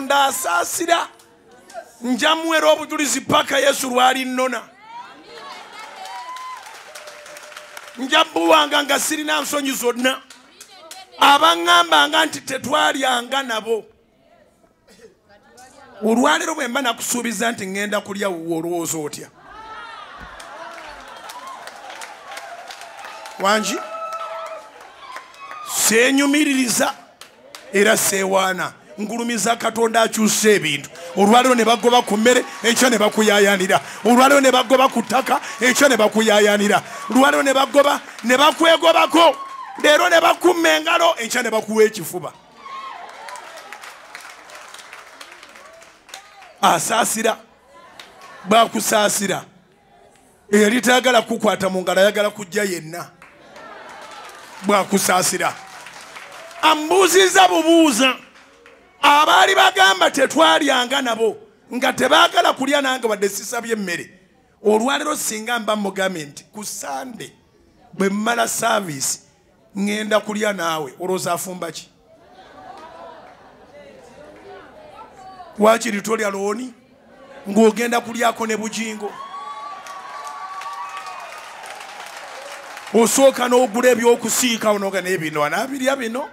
Katonda Asasiira nja muweera obujulizi Mpaka Yesu Lwalinoona. Nja buwanga nga sirina nsonyi zonna. Abaŋŋambanga nti tetwalyanga nabo. Olwaleero bwe mba nakusuubiza nti ŋŋenda kulya wuwe olowooza otya? Wangi seenyumiririza era seewaana. Ngulumiza Katonda akyusa ebintu. Olwaleero ne bagoba ku mmere, enkya ne bakuyaayaanira. Olwaleero ne bagoba ku ttaka, enkya ne bakuyaayaanira. Olwaleero ne bagoba ne bakwegobako. Leero ne bakumma engalo, enkya ne bakuwa ekifuba. Asasiira baakusaasira. Eyali tayagala kukwata mu ngalo ayagala kujja yenna. Bwakusaasira. Ambuuziza bubuuza. Abaali bagamba tetwalyanga nabo nga tebaagala kulya nange wadde sisabye emmere. Olwaleero singa mba mugambye nti ku Sande bwe mmala saavisi ŋŋenda kulya naawe, olowooza afumba ki? Waakiri tolya looni ng'ogenda kulyako ne Bujjingo? Osooka n'ogula ebyokusiika onoga n'ebino anaabirya bino.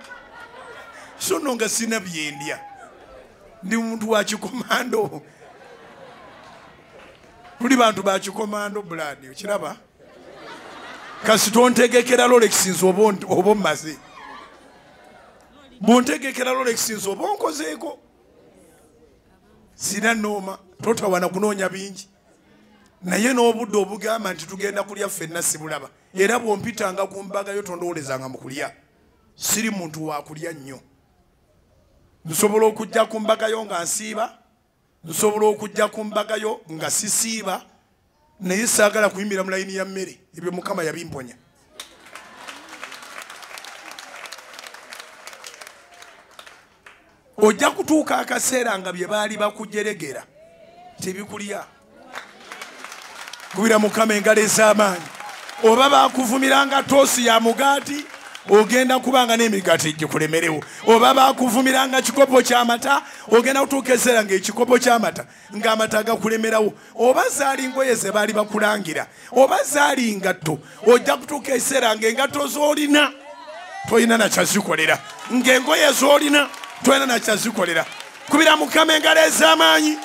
So no nga sina byendya. Ndi muntu wa kikomando. Tuli bantu ba kikomando buladi. Okiraba? Kasi tontegekera Rolex nzo oba mmaze. Bontegekera Rolex nzo oba onkozeeko. Sina nooma. Totawana kunoonya bingi. Naye n'obudde obugamba nti tugenda kulya ffenna sibulaba. Era bw'ompitanga ku mbaga yo tondoolezanga mu kulya. Siri muntu wa kulya nnyo. Nsobola okujja ku mbaga yo nga nsiiba. Nsobola okujja ku mbaga yo nga sisiiba. Naye saagala kuyimbira mu layini ya mmere. Ebyo Mukama yabimponya. Ojja kutuuka akaseera nga bye baali bakujeregera tebikulya. Kubira Mukama engalo ez'amaanyi. Oba baakuvumiranga toosi ya mugaati, ogenda kubanga n'emigaati gikulemerewo. Oba baakuvumiranga kikopo ky'amata, ogenda kutuuka ekiseera ng'ekikopo ky'amata ng'amata gakulemerawo. Oba zaali ngoye ze baali bakulangira, oba zaali ngatto, ojja kutuuka ekiseera ng'engatto z'olina tolina na kyazikolera, ng'engoye z'olina tolina na kyazikolera. Kubira Mukama engalo ez'amaanyi.